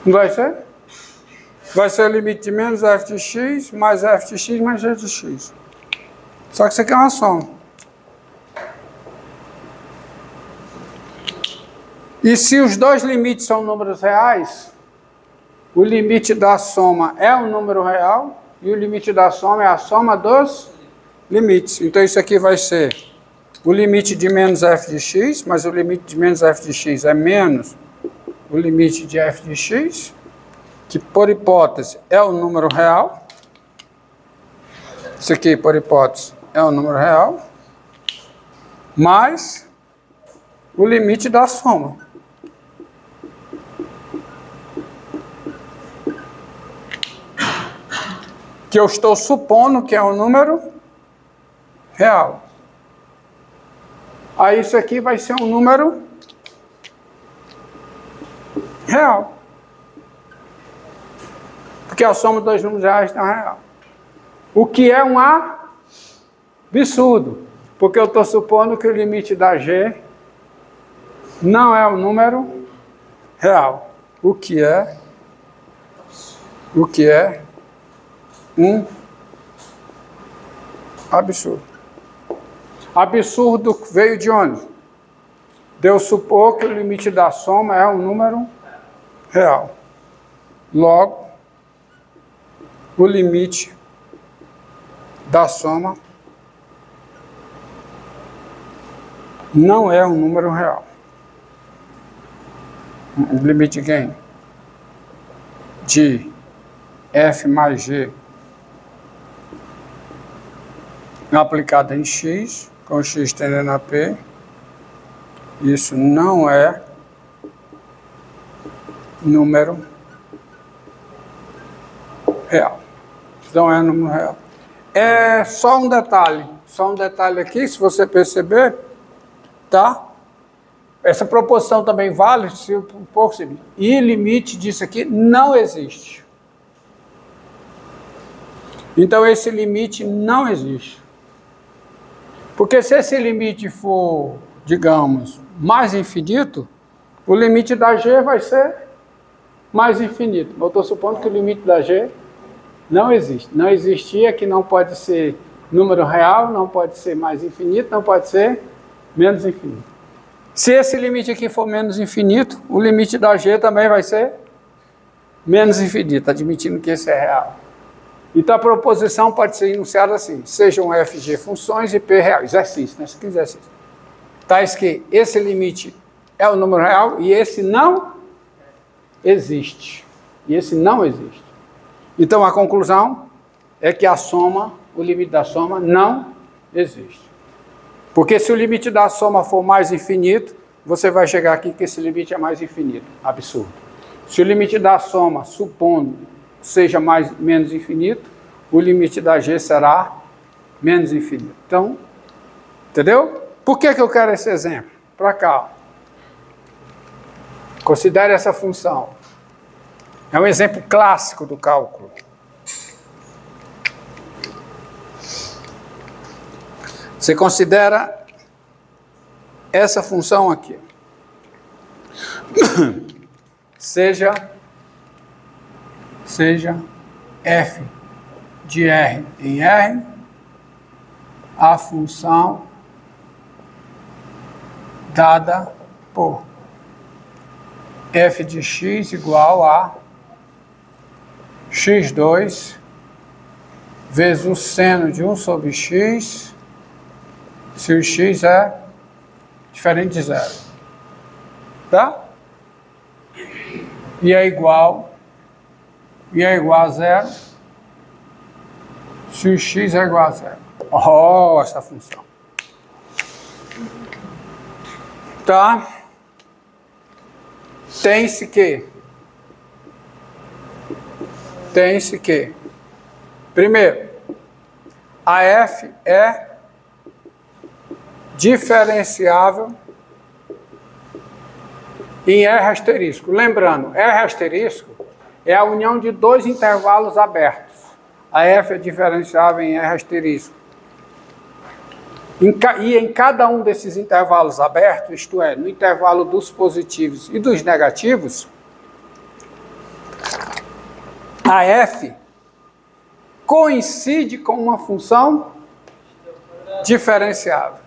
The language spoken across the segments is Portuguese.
Não vai ser? Vai ser o limite de menos f de x mais f de x mais g de x. Só que isso aqui é uma soma. E se os dois limites são números reais, o limite da soma é um número real e o limite da soma é a soma dos limites. Então isso aqui vai ser o limite de menos f de x, mas o limite de menos f de x é menos o limite de f de x, que por hipótese é um número real. Isso aqui, por hipótese, é um número real, mais o limite da soma. Que eu estou supondo que é um número real. Aí isso aqui vai ser um número real. Porque a soma dos dois números reais está real. O que é um absurdo. Porque eu estou supondo que o limite da G não é um número real. O que é um absurdo. Absurdo veio de onde? De eu supor que o limite da soma é um número real. Logo, o limite da soma não é um número real. O limite de quem? De f mais g aplicado em x, com x tendendo a p, isso não é número real. Isso não é número real. É só um detalhe aqui, se você perceber, tá? Essa proposição também vale se um pouco seguinte. E limite disso aqui não existe. Então esse limite não existe. Porque se esse limite for, digamos, mais infinito, o limite da G vai ser mais infinito. Eu estou supondo que o limite da G não existe. Não existia, que não pode ser número real, não pode ser mais infinito, não pode ser menos infinito. Se esse limite aqui for menos infinito, o limite da G também vai ser menos infinito, admitindo que esse é real. Então a proposição pode ser enunciada assim: sejam FG funções e P real. Exercício, né? Isso aqui é exercício. Tais que esse limite é o número real e esse não existe. E esse não existe. Então a conclusão é que a soma, o limite da soma não existe. Porque se o limite da soma for mais infinito, você vai chegar aqui que esse limite é mais infinito. Absurdo. Se o limite da soma, supondo, seja menos infinito, o limite da G será menos infinito. Então, entendeu? Por que eu quero esse exemplo? Para cá. Considere essa função. É um exemplo clássico do cálculo. Você considera essa função aqui. Seja f de R em R, a função dada por f de x igual a x2 vezes o seno de 1 sobre x, se o x é diferente de zero. Tá? E é igual a zero se o x é igual a zero. Oh, essa função. Tá? Tem-se que, primeiro, a f é diferenciável em R asterisco. Lembrando, R asterisco é a união de dois intervalos abertos. A f é diferenciável em R asterisco. E em cada um desses intervalos abertos, isto é, no intervalo dos positivos e dos negativos, a f coincide com uma função diferenciável.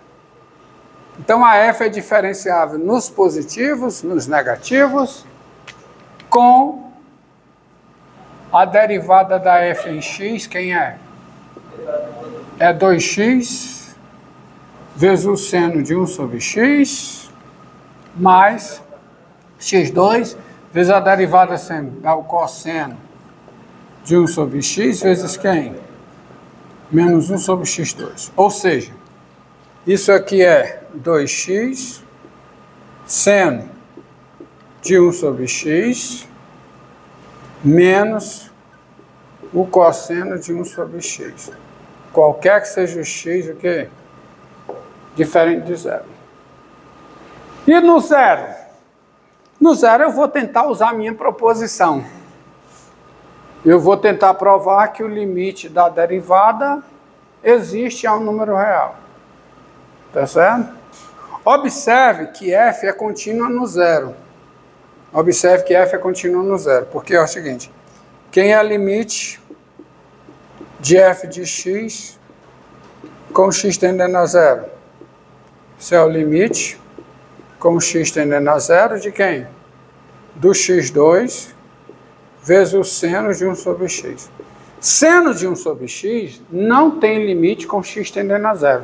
Então, a f é diferenciável nos positivos, nos negativos, com a derivada da f em x, quem é? É 2x vezes o seno de 1 sobre x, mais x2, vezes a derivada sendo o cosseno de 1 sobre x, vezes quem? Menos 1 sobre x2. Ou seja, isso aqui é 2x seno de 1 sobre x menos o cosseno de 1 sobre x. Qualquer que seja o x, o quê? Diferente de zero. E no zero? No zero eu vou tentar usar a minha proposição. Eu vou tentar provar que o limite da derivada existe a um número real. Tá certo? Observe que f é contínua no zero. Observe que f é contínua no zero. Porque é o seguinte, quem é o limite de f de x com x tendendo a zero? Isso é o limite com x tendendo a zero de quem? Do x2 vezes o seno de 1 sobre x. Seno de 1 sobre x não tem limite com x tendendo a zero.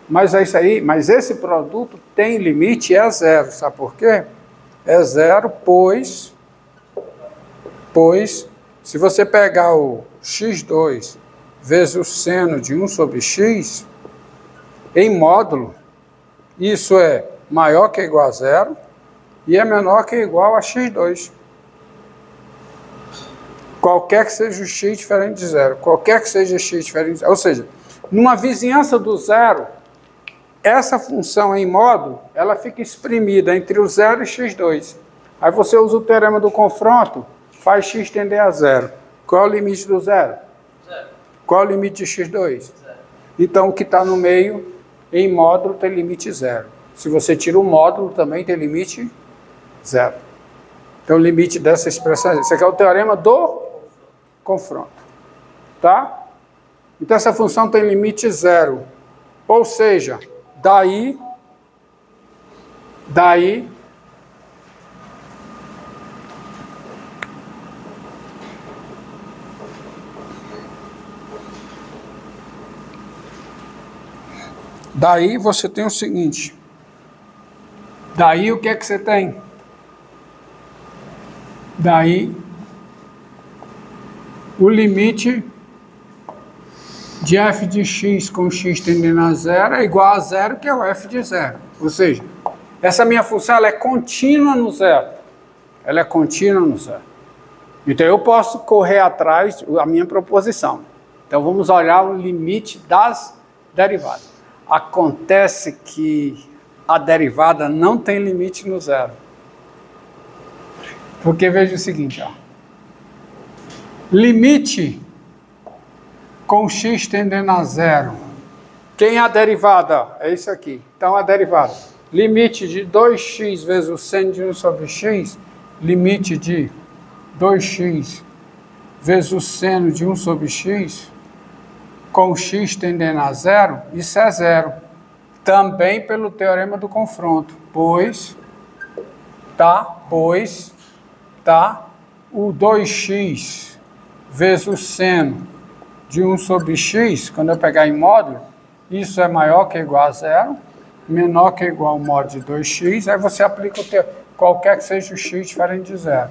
Mas é isso aí, mas esse produto tem limite e é zero. Sabe por quê? É zero, pois se você pegar o x2 vezes o seno de 1 sobre x, em módulo, isso é maior que ou igual a zero e é menor que ou igual a x2. Qualquer que seja o x diferente de zero. Qualquer que seja x diferente de zero. Ou seja, numa vizinhança do zero, essa função em módulo, ela fica exprimida entre o zero e x2. Aí você usa o teorema do confronto, faz x tender a zero. Qual é o limite do zero? Zero. Qual é o limite de x2? Zero. Então, o que está no meio, em módulo, tem limite zero. Se você tira o módulo, também tem limite zero. Então, o limite dessa expressão, esse aqui é o teorema do confronto. Tá? Então, essa função tem limite zero. Ou seja, daí você tem o seguinte. Daí o que é que você tem? Daí o limite de f de x com x tendendo a zero é igual a zero, que é o f de zero. Ou seja, essa minha função ela é contínua no zero. Ela é contínua no zero. Então eu posso correr atrás da minha proposição. Então vamos olhar o limite das derivadas. Acontece que a derivada não tem limite no zero. Porque veja o seguinte, ó. Limite com x tendendo a zero. Quem é a derivada? É isso aqui. Então, a derivada. Limite de 2x vezes o seno de 1 sobre x. Limite de 2x vezes o seno de 1 sobre x. Com x tendendo a zero. Isso é zero. Também pelo teorema do confronto. Pois o 2x vezes o seno de 1 sobre x, quando eu pegar em módulo, isso é maior que ou igual a zero, menor que ou igual ao módulo de 2x, aí você aplica qualquer que seja o x diferente de zero.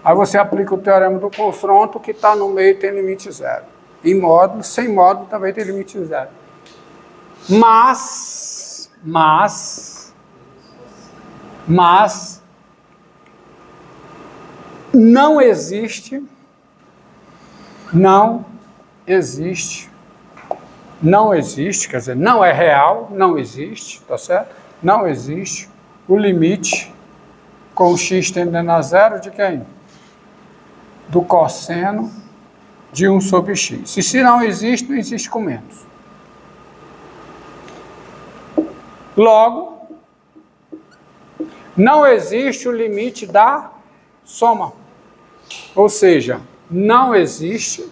Aí você aplica o teorema do confronto, que está no meio tem limite zero. Em módulo, sem módulo também tem limite zero. Mas não existe, quer dizer, não é real, não existe, tá certo? Não existe o limite com o x tendendo a zero de quem? Do cosseno de 1 sobre x. E se não existe, não existe com menos. Logo, não existe o limite da soma. Ou seja, não existe,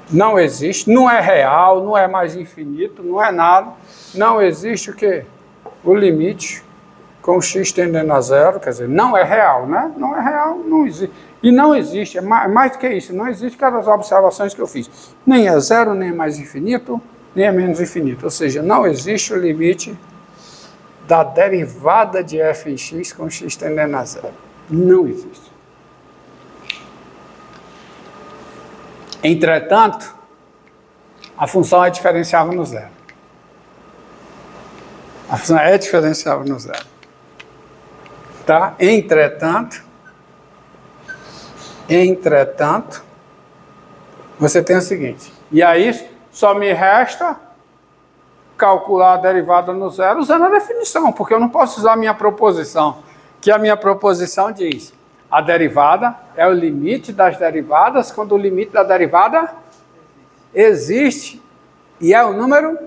não existe, não é real, não é mais infinito, não é nada, não existe o quê? O limite com x tendendo a zero, quer dizer, não é real, né? Não é real, não existe. E não existe, é mais do que isso, não existe aquelas observações que eu fiz. Nem é zero, nem é mais infinito, nem é menos infinito. Ou seja, não existe o limite da derivada de f em x com x tendendo a zero. Não existe. Entretanto, a função é diferenciável no zero. A função é diferenciável no zero. Tá? Entretanto, você tem o seguinte, e aí só me resta calcular a derivada no zero usando a definição, porque eu não posso usar a minha proposição, que a minha proposição diz, a derivada é o limite das derivadas quando o limite da derivada existe e é o número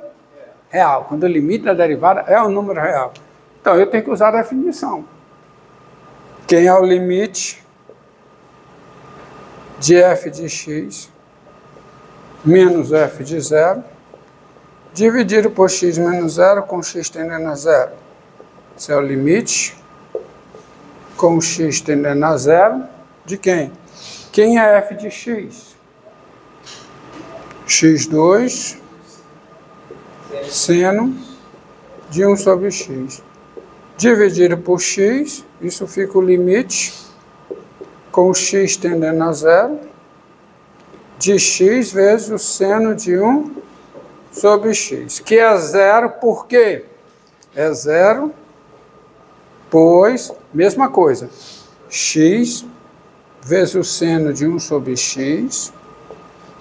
real, quando o limite da derivada é o número real. Então eu tenho que usar a definição. Quem é o limite de f de x menos f de zero, dividido por x menos zero com x tendendo a zero. Esse é o limite com x tendendo a zero de quem? Quem é f de x? x2 seno de 1 sobre x. Dividido por x, isso fica o limite com x tendendo a zero de x vezes o seno de 1 sobre x, que é zero, por quê? É zero, pois, mesma coisa, x vezes o seno de 1 sobre x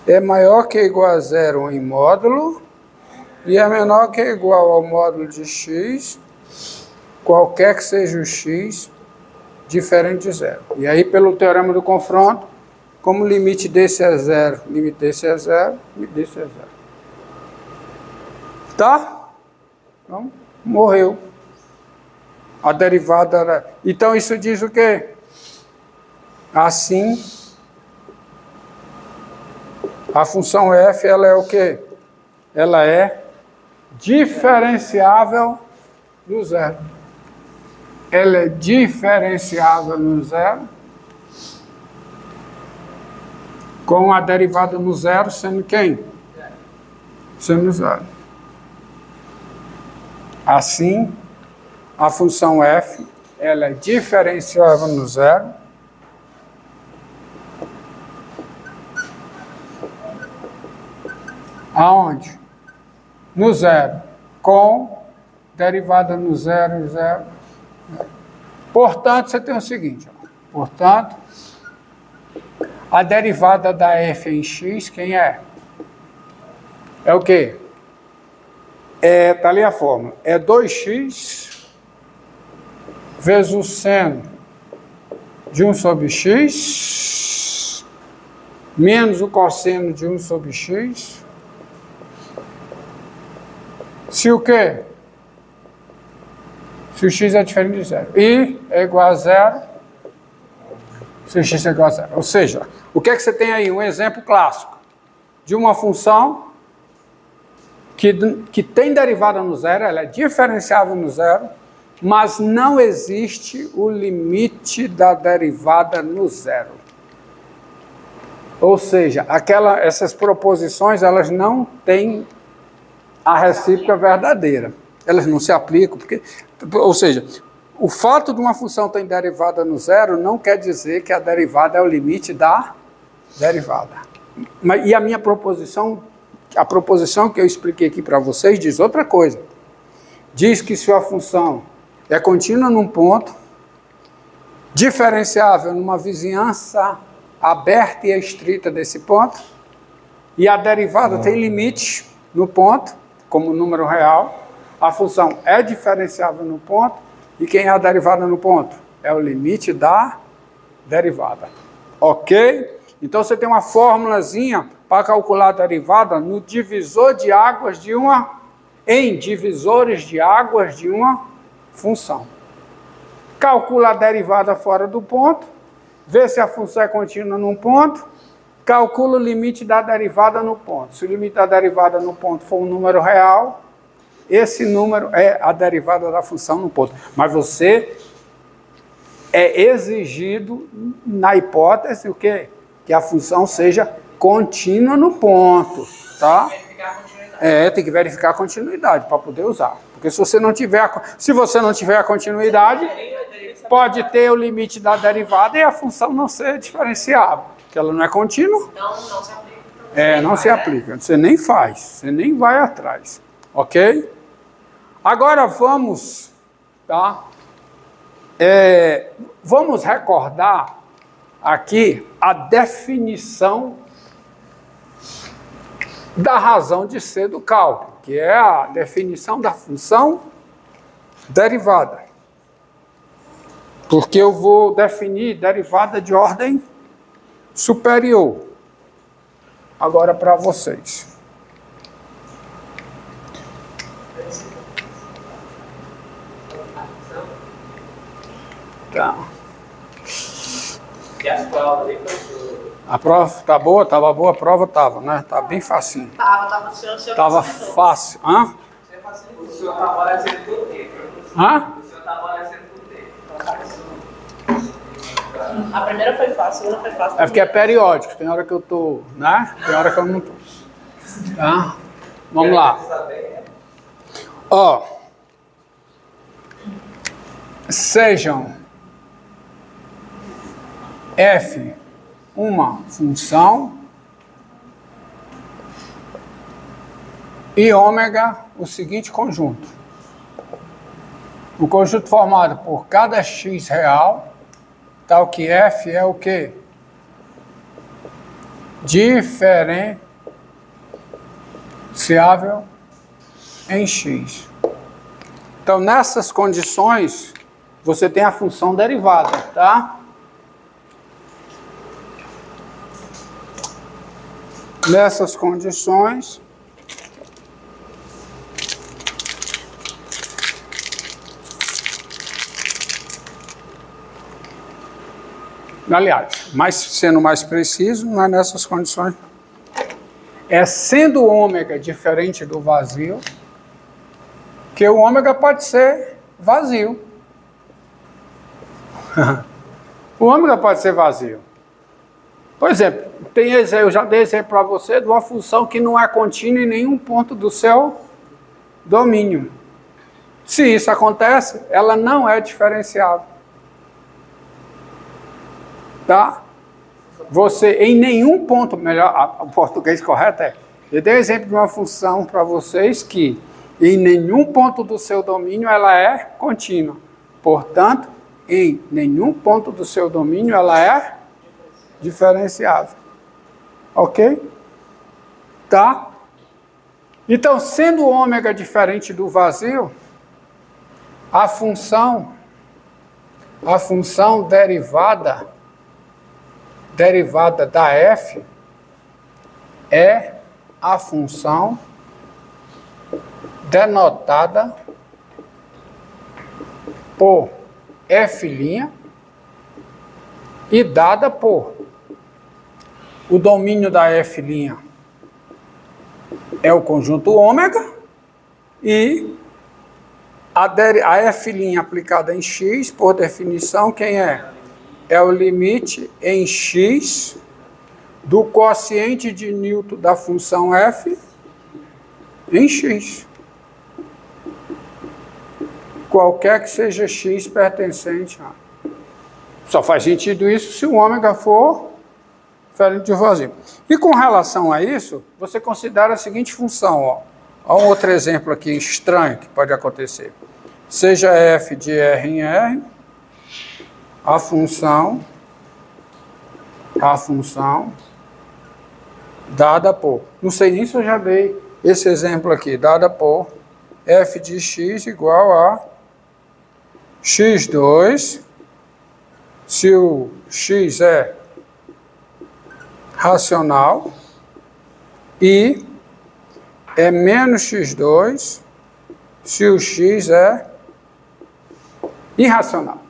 é maior que ou igual a zero em módulo e é menor que ou igual ao módulo de x, qualquer que seja o x, diferente de zero. E aí, pelo teorema do confronto, como o limite desse é zero, limite desse é zero, limite desse é zero. Tá? Então, morreu. A derivada era... Então, isso diz o quê? Assim, a função f, ela é o quê? Ela é diferenciável no zero. Ela é diferenciável no zero, com a derivada no zero sendo quem? Sendo zero. Assim, a função f, ela é diferenciável no zero, aonde? No zero, com derivada no zero, zero. Portanto, você tem o seguinte, ó. Portanto, a derivada da f em x, quem é? É o quê? Tá ali a fórmula. É 2x vezes o seno de 1 sobre x menos o cosseno de 1 sobre x. Se o quê? Se o x é diferente de zero. I é igual a zero. Se o x é igual a zero. Ou seja, o que é que você tem aí? Um exemplo clássico de uma função que tem derivada no zero, ela é diferenciável no zero, mas não existe o limite da derivada no zero. Ou seja, essas proposições, elas não têm a recíproca verdadeira. Elas não se aplicam, porque, ou seja, o fato de uma função ter derivada no zero não quer dizer que a derivada é o limite da derivada. E a minha proposição, a proposição que eu expliquei aqui para vocês diz outra coisa. Diz que se a função é contínua num ponto, diferenciável numa vizinhança aberta e estrita desse ponto, e a derivada tem limite no ponto, como número real, a função é diferenciável no ponto, e quem é a derivada no ponto? É o limite da derivada. Ok? Então você tem uma formulazinha para calcular a derivada no divisor de águas de em divisores de águas de uma função. Calcula a derivada fora do ponto vê se a função é contínua num ponto, calcula o limite da derivada no ponto. Se o limite da derivada no ponto for um número real, esse número é a derivada da função no ponto. Mas você é exigido, na hipótese, o quê? Que a função seja contínua no ponto, tá? Tem que verificar a continuidade para poder usar. Porque se você não tiver a continuidade, pode ter o limite da derivada e a função não ser diferenciável, porque ela não é contínua. Não se aplica. Não se aplica. Você nem faz, você nem vai atrás. Ok? Agora vamos, tá? Vamos recordar aqui a definição da razão de ser do cálculo, que é a definição da função derivada. Porque eu vou definir derivada de ordem superior. Agora para vocês. Tá. E as provas aí, professor? A prova tá boa? Tava boa a prova? Tava, né? Tá bem facinho. Tava, o senhor Tava facilitou. fácil. Hã? O senhor tá aparecendo por quê? Hã? O senhor tá aparecendo por quê? A primeira foi fácil, a segunda foi fácil. É porque é periódico. Tem hora que eu tô, né? Tem hora que eu não tô. Tá? Vamos lá. Ó. Sejam f uma função e ômega o seguinte conjunto. O conjunto formado por cada x real, tal que f é o quê? Diferenciável em x. Então, nessas condições, você tem a função derivada, tá? Nessas condições, aliás, sendo mais preciso, não é nessas condições, é sendo o ômega diferente do vazio, que o ômega pode ser vazio. O ômega pode ser vazio. Por exemplo, eu já dei exemplo para você de uma função que não é contínua em nenhum ponto do seu domínio. Se isso acontece, ela não é diferenciável. Tá? Você, em nenhum ponto, melhor, o português correto é, eu dei exemplo de uma função para vocês que em nenhum ponto do seu domínio ela é contínua. Portanto, em nenhum ponto do seu domínio ela é diferenciável. Ok? Tá? Então, sendo o ômega diferente do vazio, a função derivada da f é a função denotada por f' e dada por o domínio da f' é o conjunto ômega e a f' aplicada em x, por definição, quem é? É o limite em x do quociente de Newton da função f em x. Qualquer que seja x pertencente a. Só faz sentido isso se o ômega for diferente do vazio. E com relação a isso, você considera a seguinte função, ó. Olha um outro exemplo aqui estranho que pode acontecer. Seja f de r em r, a função dada por, não sei nem se eu já dei esse exemplo aqui, dada por f de x igual a x2, se o x é racional, e é menos x2, se o x é irracional.